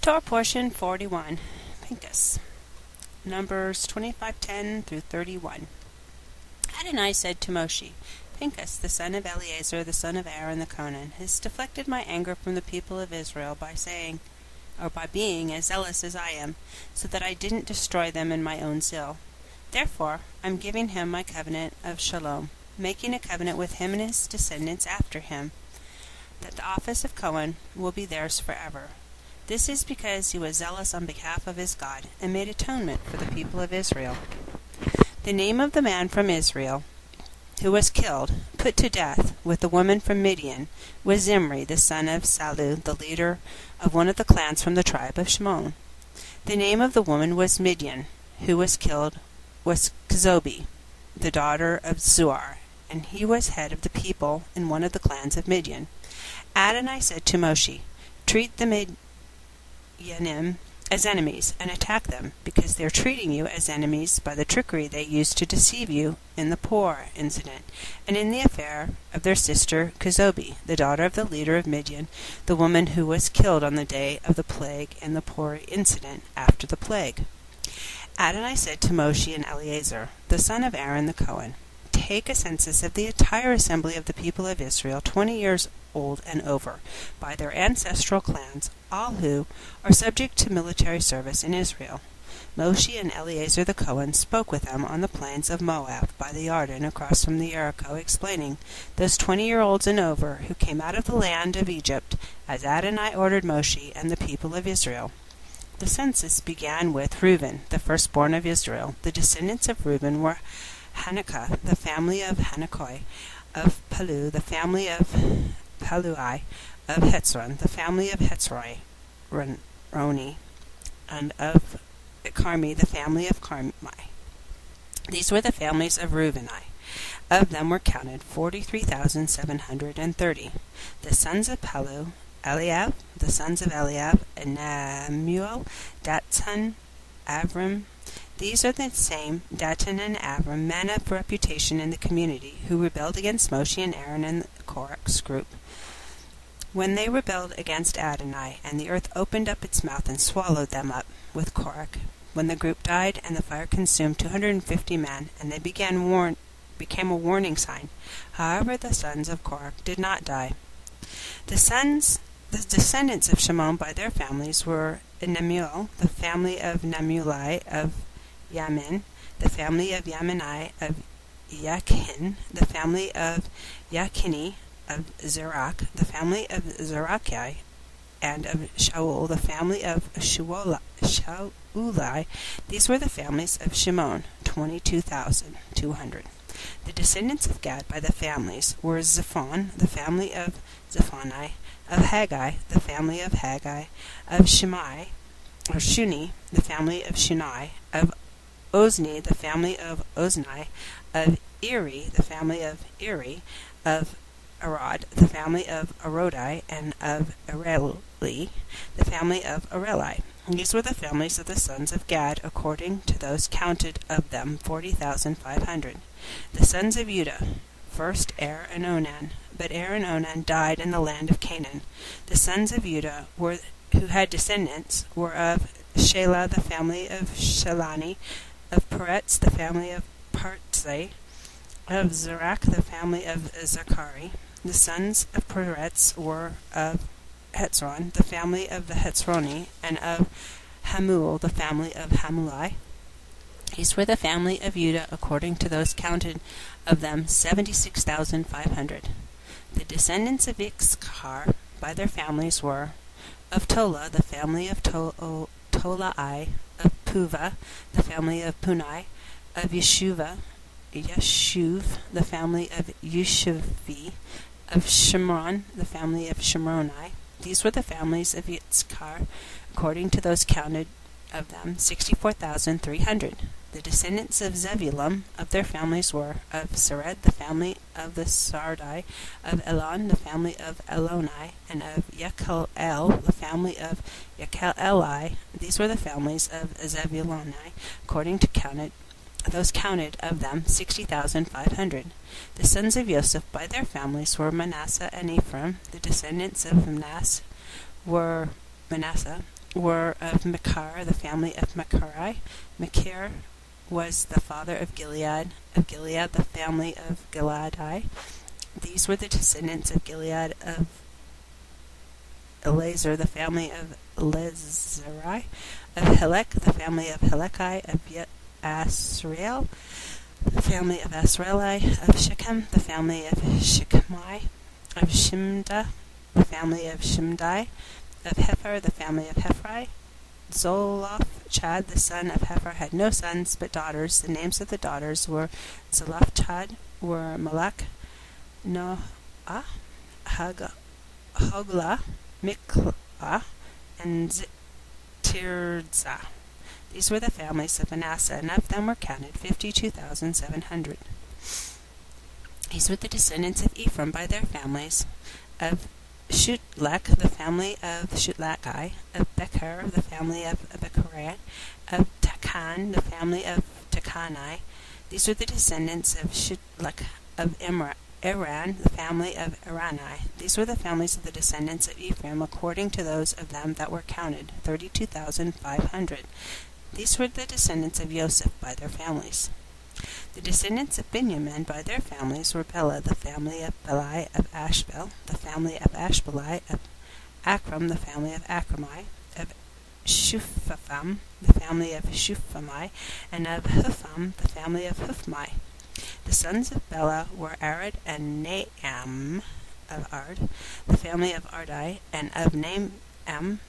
Torah portion 41, Pinchas, Numbers 25:10 through 31. Adonai said to Moshe, Pinchas, the son of Eleazar, the son of Aaron the Cohen, has deflected my anger from the people of Israel by being as zealous as I am, so that I didn't destroy them in my own zeal. Therefore, I'm giving him my covenant of shalom, making a covenant with him and his descendants after him, that the office of Cohen will be theirs forever. This is because he was zealous on behalf of his God, and made atonement for the people of Israel. The name of the man from Israel, who was killed, put to death, with the woman from Midian, was Zimri, the son of Salu, the leader of one of the clans from the tribe of Shimon. The name of the woman was Midian, who was killed, was Zobi, the daughter of Zuar, and he was head of the people in one of the clans of Midian. Adonai said to Moshe, Treat the Midianim as enemies, and attack them, because they are treating you as enemies by the trickery they used to deceive you in the Por incident, and in the affair of their sister Kezobi, the daughter of the leader of Midian, the woman who was killed on the day of the plague and the Por incident after the plague. Adonai said to Moshe and Eleazar, the son of Aaron the Cohen, Take a census of the entire assembly of the people of Israel, 20 years old and over, by their ancestral clans, all who are subject to military service in Israel. Moshe and Eleazar the Cohen spoke with them on the plains of Moab by the Jordan across from the Jericho, explaining, those 20-year-olds and over who came out of the land of Egypt, as Adonai ordered Moshe and the people of Israel. The census began with Reuben, the firstborn of Israel. The descendants of Reuben were Hanakah, the family of Hanakoi, of Palu, the family of Palui, of Hetzron, the family of Hetzroni, and of Carmi, the family of Carmi. These were the families of Reubeni. Of them were counted 43,730. The sons of Palu, Eliab, the sons of Eliab, Nemuel, Dathan, Avram. These are the same, Dathan and Avram, men of reputation in the community, who rebelled against Moshe and Aaron and Korach's group. When they rebelled against Adonai, and the earth opened up its mouth and swallowed them up with Korach, when the group died and the fire consumed 250 men, and they became a warning sign. However, the sons of Korach did not die. The descendants of Shimon by their families were Nemuel, the family of Nemuli of Yamin, the family of Yamini of Yakin, the family of Yakini of Zerach, the family of Zerachi, and of Shaul, the family of Shaulai. These were the families of Shimon, 22,200. The descendants of Gad by the families were Zephon, the family of Zephoni, of Haggai, the family of Haggai, of Shuni, the family of Shuni, of Ozni, the family of Ozni, of Eri, the family of Eri, of Arad, the family of Arodi, and of Areli, the family of Areli. These were the families of the sons of Gad, according to those counted of them, 40,500. The sons of Judah, first Er and Onan, but Er and Onan died in the land of Canaan. The sons of Judah who had descendants were of Shelah, the family of Shelani, of Peretz, the family of Partzai, of Zerach, the family of Zachari. The sons of Peretz were of Hetzron, the family of the Hetzroni, and of Hamul, the family of Hamulai. These were the family of Judah, according to those counted of them, 76,500. The descendants of Issachar by their families were of Tola, the family of Tolai, of Puva, the family of Punai, of Yeshuv, the family of Yeshuvi, of Shimron, the family of Shimroni. These were the families of Yitzchar, according to those counted of them, 64,300. The descendants of Zebulun of their families were of Sered, the family of the Sardai, of Elon, the family of Eloni, and of Yechelel, the family of Yecheleli. These were the families of Zebuluni, according to those counted of them, 60,500. The sons of Joseph by their families were Manasseh and Ephraim. The descendants of Manasseh were Manasseh, were of Machir, the family of Machiri. Machir was the father of Gilead the family of Gileadi. These were the descendants of Gilead, of Eleazar, the family of Eleazari, of Helek, the family of Heleki, of Asriel, the family of Asrieli, of Shechem, the family of Shechemi, of Shimda, the family of Shimdai, of Hefer, the family of Hephri. Zolophchad, the son of Hefer, had no sons but daughters. The names of the daughters were Zolophchad, were Malach, Noah, Hoglah, Miklah, and Tirzah. These were the families of Manasseh, and of them were counted 52,700. These were the descendants of Ephraim by their families, of Shutlek, the family of Shutleki, of Becher, the family of Becherai, of Takan, the family of Takani. These were the descendants of Shutlek, of Iran, the family of Irani. These were the families of the descendants of Ephraim, according to those of them that were counted, 32,500. These were the descendants of Joseph by their families. The descendants of Benjamin by their families were Bela, the family of Belai, of Ashbel, the family of Ashbelai, of Akram, the family of Akrami, of Shupham, the family of Shuphami, and of Hupham, the family of Huphmi. The sons of Bela were Arad and Naam of Ard, the family of Ardai, and of Naam,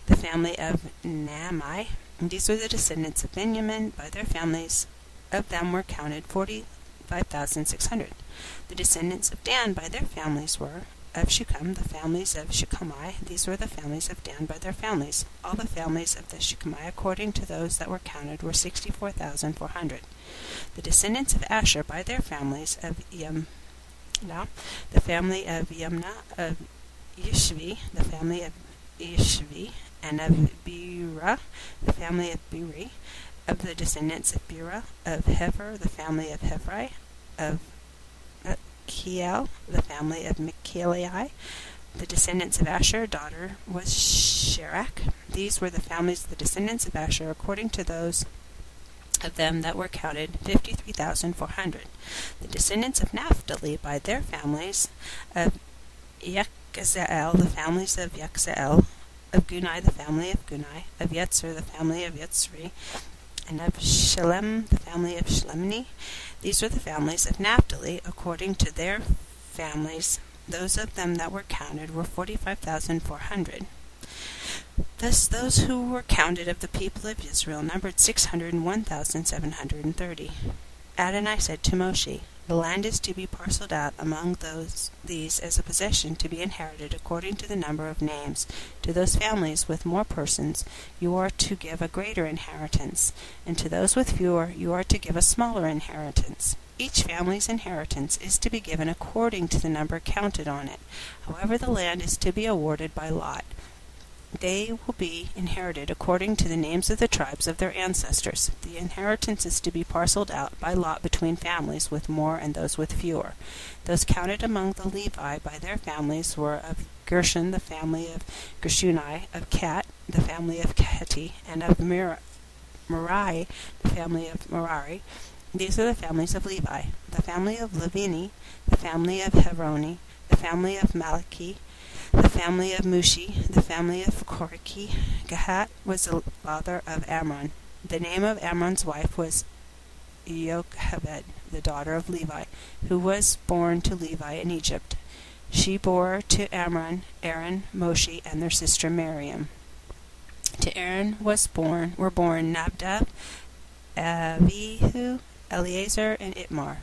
the family of Naamai. These were the descendants of Benjamin by their families. Of them were counted 45,600. The descendants of Dan by their families were of Shechem, the families of Shechemi. These were the families of Dan by their families. All the families of the Shechemi, according to those that were counted, were 64,400. The descendants of Asher by their families of Yimna, the family of Yimna, of Yishvi, the family of Yishvi, and of Bera, the family of Beri. Of the descendants of Bera, of Hefer, the family of Hephri, of Kiel, the family of Michaelai. The descendants of Asher, daughter, was Sherach. These were the families of the descendants of Asher, according to those of them that were counted, 53,400. The descendants of Naphtali by their families, of Yechzeel, the families of Yechzeel, of Gunai, the family of Gunai, of Yetzer, the family of Yetzri, and of Shalem, the family of Shlemni. These were the families of Naphtali, according to their families. Those of them that were counted were 45,400. Thus those who were counted of the people of Israel numbered 601,730. Adonai said to Moshe, "The land is to be parceled out among these as a possession to be inherited according to the number of names. To those families with more persons you are to give a greater inheritance, and to those with fewer you are to give a smaller inheritance. Each family's inheritance is to be given according to the number counted on it. However, the land is to be awarded by lot. They will be inherited according to the names of the tribes of their ancestors. The inheritance is to be parceled out by lot between families with more and those with fewer. Those counted among the Levi by their families were of Gershon, the family of Gershuni, of Cat, the family of Keti, and of Merari, the family of Merari. These are the families of Levi. The family of Levini, the family of Heroni, the family of Malachi, the family of Mushi, the family of Koriki. Gahat was the father of Amram. The name of Amram's wife was Jochebed, the daughter of Levi, who was born to Levi in Egypt. She bore to Amram, Aaron, Moshe, and their sister Miriam. To Aaron were born Nadab, Abihu, Eleazar, and Itmar.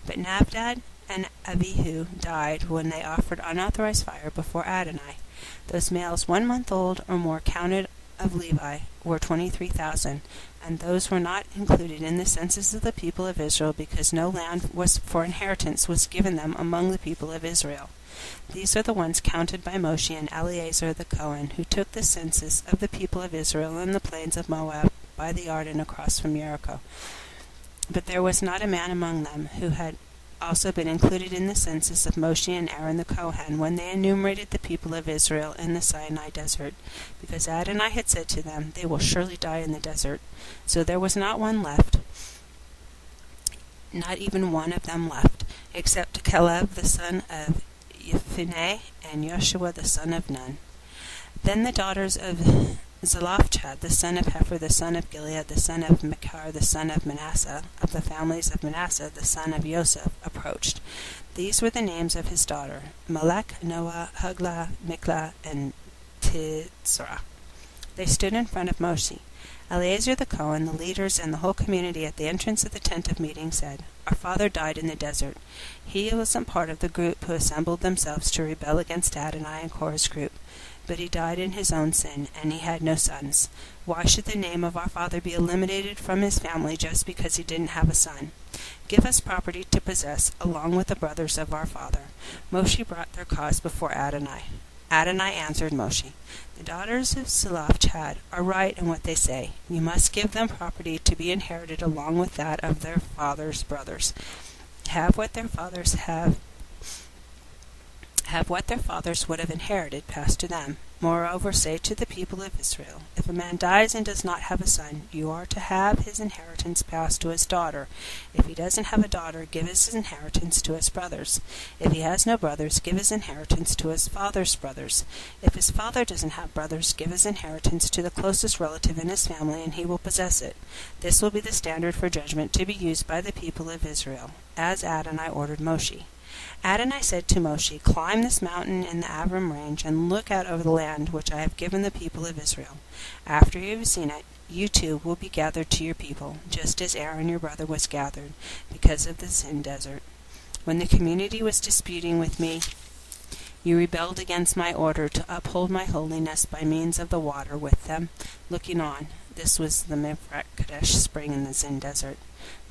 But Nadab and Abihu died when they offered unauthorized fire before Adonai. Those males 1 month old or more counted of Levi were 23,000, and those were not included in the census of the people of Israel, because no land was for inheritance was given them among the people of Israel. These are the ones counted by Moshe and Eleazar the Cohen, who took the census of the people of Israel in the plains of Moab by the Jordan across from Jericho. But there was not a man among them who had also been included in the census of Moshe and Aaron the Kohen when they enumerated the people of Israel in the Sinai desert, because Adonai had said to them, "They will surely die in the desert." So there was not one left, not even one of them left, except Caleb the son of Jephunneh and Joshua the son of Nun. Then the daughters of Zelophehad the son of Hefer the son of Gilead the son of Machir the son of Manasseh, of the families of Manasseh the son of Joseph, approached. These were the names of his daughter: Melech, Noah, Hoglah, Miklah, and Titzrah. They stood in front of Moshe. Eleazar the Cohen, the leaders, and the whole community at the entrance of the tent of meeting said, "Our father died in the desert. He wasn't part of the group who assembled themselves to rebel against Adonai and Korah's group, but he died in his own sin, and he had no sons. Why should the name of our father be eliminated from his family just because he didn't have a son? Give us property to possess, along with the brothers of our father." Moshe brought their cause before Adonai. Adonai answered Moshe, "The daughters of Zelophehad are right in what they say. You must give them property to be inherited along with that of their father's brothers. Have what their fathers would have inherited passed to them. Moreover, say to the people of Israel, if a man dies and does not have a son, you are to have his inheritance passed to his daughter. If he doesn't have a daughter, give his inheritance to his brothers. If he has no brothers, give his inheritance to his father's brothers. If his father doesn't have brothers, give his inheritance to the closest relative in his family, and he will possess it. This will be the standard for judgment to be used by the people of Israel, as Adonai ordered Moshe." Adonai said to Moshe, "Climb this mountain in the Avram range and look out over the land which I have given the people of Israel. After you have seen it, you too will be gathered to your people, just as Aaron your brother was gathered, because of the Sin desert. When the community was disputing with me, you rebelled against my order to uphold my holiness by means of the water with them, looking on." This was the Mifrach Kadesh spring in the Zin desert.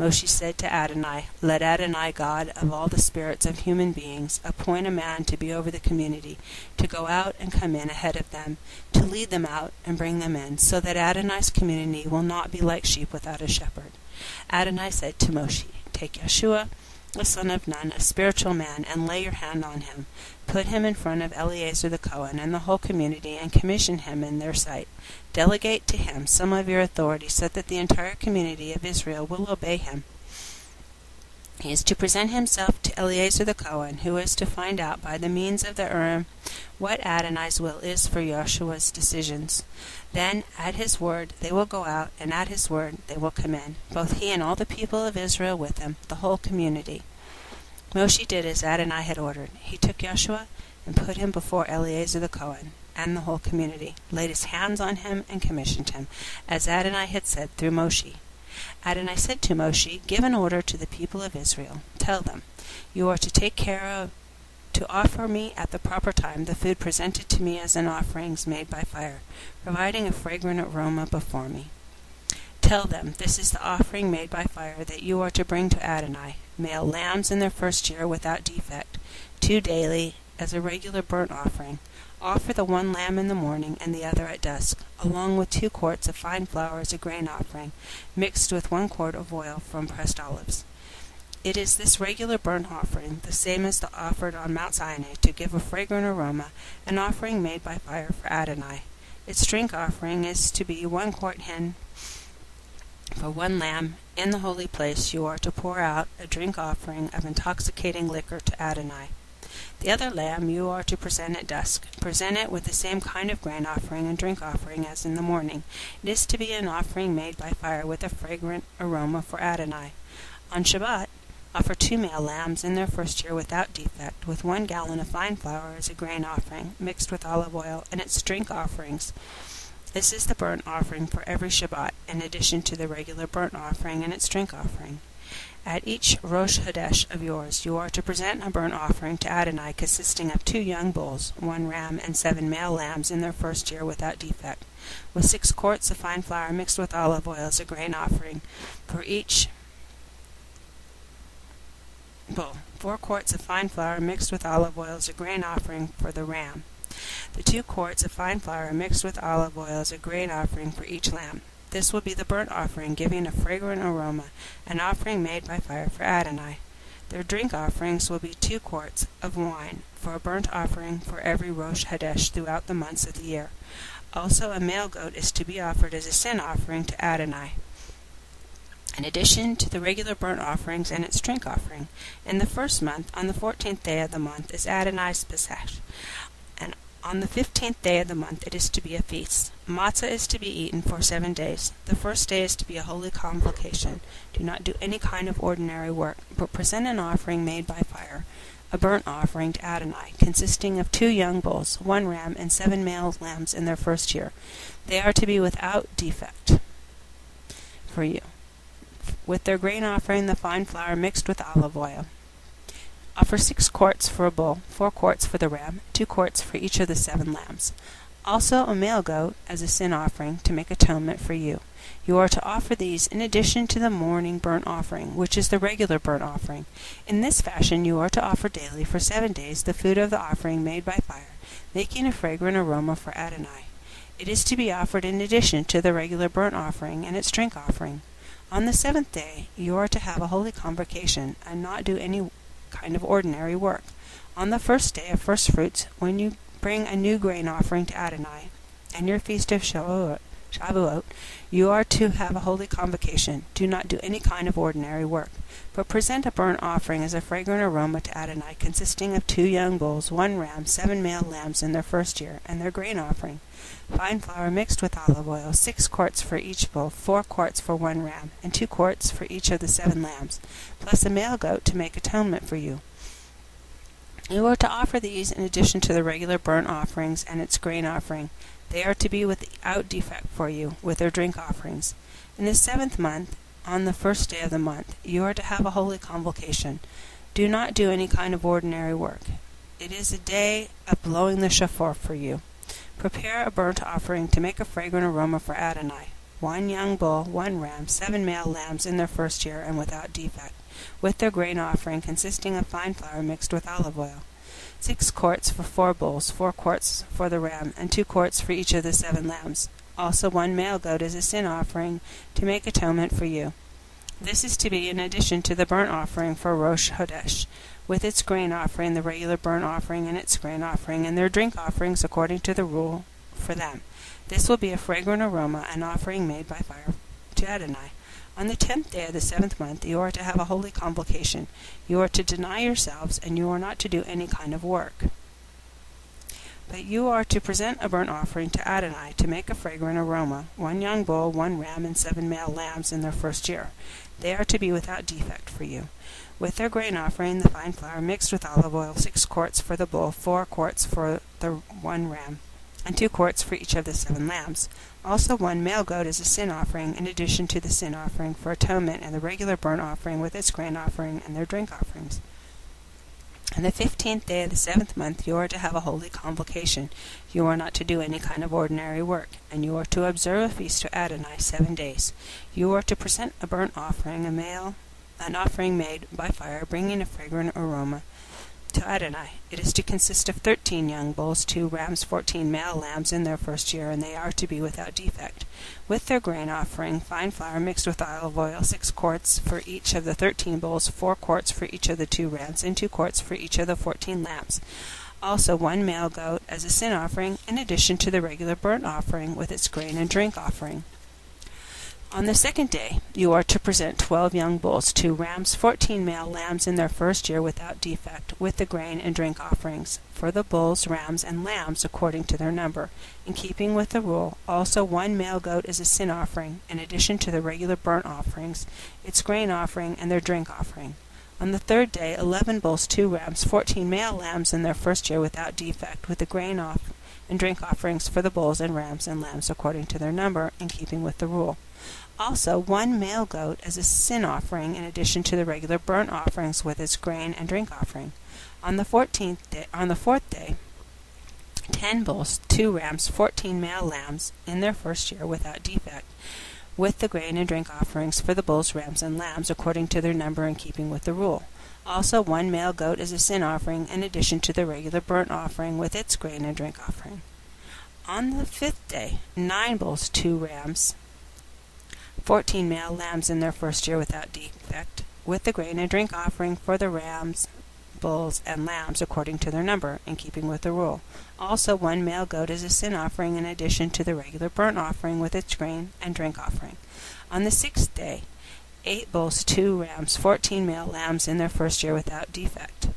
Moshe said to Adonai, "Let Adonai, God of all the spirits of human beings, appoint a man to be over the community, to go out and come in ahead of them, to lead them out and bring them in, so that Adonai's community will not be like sheep without a shepherd." Adonai said to Moshe, "Take Yeshua, the son of Nun, a spiritual man, and lay your hand on him. Put him in front of Eleazar the Cohen and the whole community, and commission him in their sight. Delegate to him some of your authority, so that the entire community of Israel will obey him. He is to present himself to Eleazar the Cohen, who is to find out by the means of the Urim what Adonai's will is for Joshua's decisions. Then at his word they will go out, and at his word they will come in, both he and all the people of Israel with him, the whole community." Moshe did as Adonai had ordered. He took Joshua and put him before Eleazar the Cohen and the whole community, laid his hands on him, and commissioned him, as Adonai had said through Moshe. Adonai said to Moshe, "Give an order to the people of Israel. Tell them, you are to take care of, to offer me at the proper time the food presented to me as an offerings made by fire, providing a fragrant aroma before me. Tell them, this is the offering made by fire that you are to bring to Adonai, male lambs in their first year without defect, 2 daily, as a regular burnt offering. Offer the one lamb in the morning and the other at dusk, along with 2 quarts of fine flour as a grain offering, mixed with 1 quart of oil from pressed olives. It is this regular burnt offering, the same as the offered on Mount Sinai, to give a fragrant aroma, an offering made by fire for Adonai. Its drink offering is to be 1 quart hin for 1 lamb. In the holy place you are to pour out a drink offering of intoxicating liquor to Adonai. The other lamb you are to present at dusk. Present it with the same kind of grain offering and drink offering as in the morning. It is to be an offering made by fire with a fragrant aroma for Adonai. On Shabbat, offer 2 male lambs in their first year without defect, with 1 gallon of fine flour as a grain offering, mixed with olive oil, and its drink offerings. This is the burnt offering for every Shabbat, in addition to the regular burnt offering and its drink offering. At each Rosh Chodesh of yours, you are to present a burnt offering to Adonai consisting of 2 young bulls, 1 ram, and 7 male lambs in their first year without defect, with 6 quarts of fine flour mixed with olive oil as a grain offering for each bull. 4 quarts of fine flour mixed with olive oil as a grain offering for the ram. The 2 quarts of fine flour mixed with olive oil as a grain offering for each lamb. This will be the burnt offering, giving a fragrant aroma, an offering made by fire for Adonai. Their drink offerings will be 2 quarts of wine for a burnt offering for every Rosh Hadesh throughout the months of the year. Also, a male goat is to be offered as a sin offering to Adonai, in addition to the regular burnt offerings and its drink offering. In the first month, on the 14th day of the month, is Adonai's Pesach, and on the 15th day of the month it is to be a feast. Matzah is to be eaten for 7 days. The first day is to be a holy convocation. Do not do any kind of ordinary work, but present an offering made by fire, a burnt offering to Adonai, consisting of 2 young bulls, 1 ram, and 7 male lambs in their first year. They are to be without defect for you, with their grain offering, the fine flour mixed with olive oil. Offer 6 quarts for a bull, 4 quarts for the ram, 2 quarts for each of the 7 lambs. Also a male goat as a sin offering to make atonement for you. You are to offer these in addition to the morning burnt offering, which is the regular burnt offering. In this fashion you are to offer daily for 7 days the food of the offering made by fire, making a fragrant aroma for Adonai. It is to be offered in addition to the regular burnt offering and its drink offering. On the 7th day you are to have a holy convocation and not do any kind of ordinary work. On the first day of first fruits, when you bring a new grain offering to Adonai, and your feast of Shavuot, you are to have a holy convocation. Do not do any kind of ordinary work, but present a burnt offering as a fragrant aroma to Adonai, consisting of 2 young bulls, 1 ram, 7 male lambs in their first year, and their grain offering. Fine flour mixed with olive oil, 6 quarts for each bull, 4 quarts for 1 ram, and 2 quarts for each of the 7 lambs, plus a male goat to make atonement for you. You are to offer these in addition to the regular burnt offerings and its grain offering. They are to be without defect for you, with their drink offerings. In the 7th month, on the first day of the month, you are to have a holy convocation. Do not do any kind of ordinary work. It is a day of blowing the shofar for you. Prepare a burnt offering to make a fragrant aroma for Adonai. 1 young bull, 1 ram, 7 male lambs in their first year and without defect, with their grain offering consisting of fine flour mixed with olive oil. 6 quarts for 4 bulls, 4 quarts for the ram, and 2 quarts for each of the 7 lambs. Also 1 male goat as a sin offering to make atonement for you. This is to be in addition to the burnt offering for Rosh Hodesh, with its grain offering, the regular burnt offering and its grain offering, and their drink offerings according to the rule for them. This will be a fragrant aroma, an offering made by fire to Adonai. On the 10th day of the 7th month you are to have a holy convocation. You are to deny yourselves, and you are not to do any kind of work. But you are to present a burnt offering to Adonai to make a fragrant aroma, 1 young bull, 1 ram, and 7 male lambs in their first year. They are to be without defect for you. With their grain offering, the fine flour mixed with olive oil, 6 quarts for the bull, 4 quarts for the 1 ram, and 2 quarts for each of the 7 lambs. Also 1 male goat as a sin offering, in addition to the sin offering for atonement and the regular burnt offering with its grain offering and their drink offerings. On the 15th day of the 7th month you are to have a holy convocation. You are not to do any kind of ordinary work, and you are to observe a feast to Adonai 7 days. You are to present a burnt offering, an offering made by fire, bringing a fragrant aroma to Adonai. It is to consist of 13 young bulls, 2 rams, 14 male lambs in their first year, and they are to be without defect. With their grain offering, fine flour mixed with olive oil, 6 quarts for each of the 13 bulls, 4 quarts for each of the 2 rams, and 2 quarts for each of the 14 lambs. Also 1 male goat as a sin offering, in addition to the regular burnt offering with its grain and drink offering. On the 2nd day you are to present 12 young bulls, 2 rams, 14 male lambs in their first year without defect, with the grain and drink offerings, for the bulls, rams, and lambs according to their number, in keeping with the rule. Also 1 male goat as a sin offering, in addition to the regular burnt offerings, its grain offering, and their drink offering. On the 3rd day 11 bulls, 2 rams, 14 male lambs in their first year without defect, with the grain and drink offerings for the bulls and rams and lambs according to their number, in keeping with the rule. Also 1 male goat as a sin offering, in addition to the regular burnt offerings with its grain and drink offering. On the 4th day 10 bulls, 2 rams, 14 male lambs in their first year without defect, with the grain and drink offerings for the bulls, rams, and lambs according to their number, in keeping with the rule. Also 1 male goat as a sin offering, in addition to the regular burnt offering with its grain and drink offering. On the 5th day 9 bulls, 2 rams, 14 male lambs in their first year without defect, with the grain and drink offering for the rams, bulls, and lambs according to their number, in keeping with the rule. Also 1 male goat as a sin offering in addition to the regular burnt offering with its grain and drink offering. On the 6th day, 8 bulls, 2 rams, 14 male lambs in their first year without defect,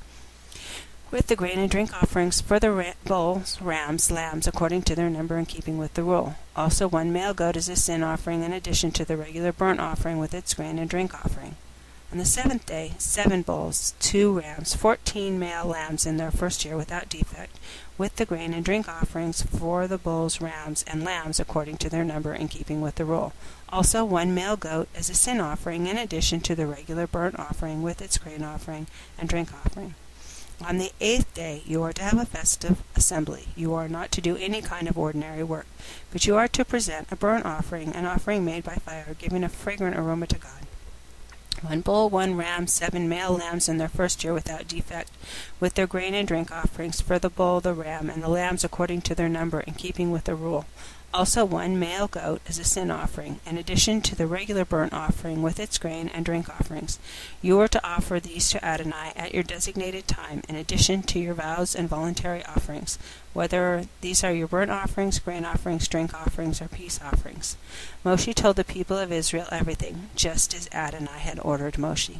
with the grain and drink offerings for the bulls, rams, lambs according to their number, in keeping with the rule. Also 1 male goat as a sin offering in addition to the regular burnt offering with its grain and drink offering. On the 7th day, 7 bulls, 2 rams, 14 male lambs in their first year without defect, with the grain and drink offerings for the bulls, rams, and lambs according to their number, in keeping with the rule. Also 1 male goat as a sin offering in addition to the regular burnt offering with its grain offering and drink offering. On the 8th day you are to have a festive assembly. You are not to do any kind of ordinary work, but you are to present a burnt offering, an offering made by fire, giving a fragrant aroma to God. 1 bull, 1 ram, 7 male lambs in their first year without defect, with their grain and drink offerings for the bull, the ram, and the lambs according to their number, in keeping with the rule. Also 1 male goat as a sin offering, in addition to the regular burnt offering with its grain and drink offerings. You are to offer these to Adonai at your designated time, in addition to your vows and voluntary offerings, whether these are your burnt offerings, grain offerings, drink offerings, or peace offerings. Moshe told the people of Israel everything, just as Adonai had ordered Moshe.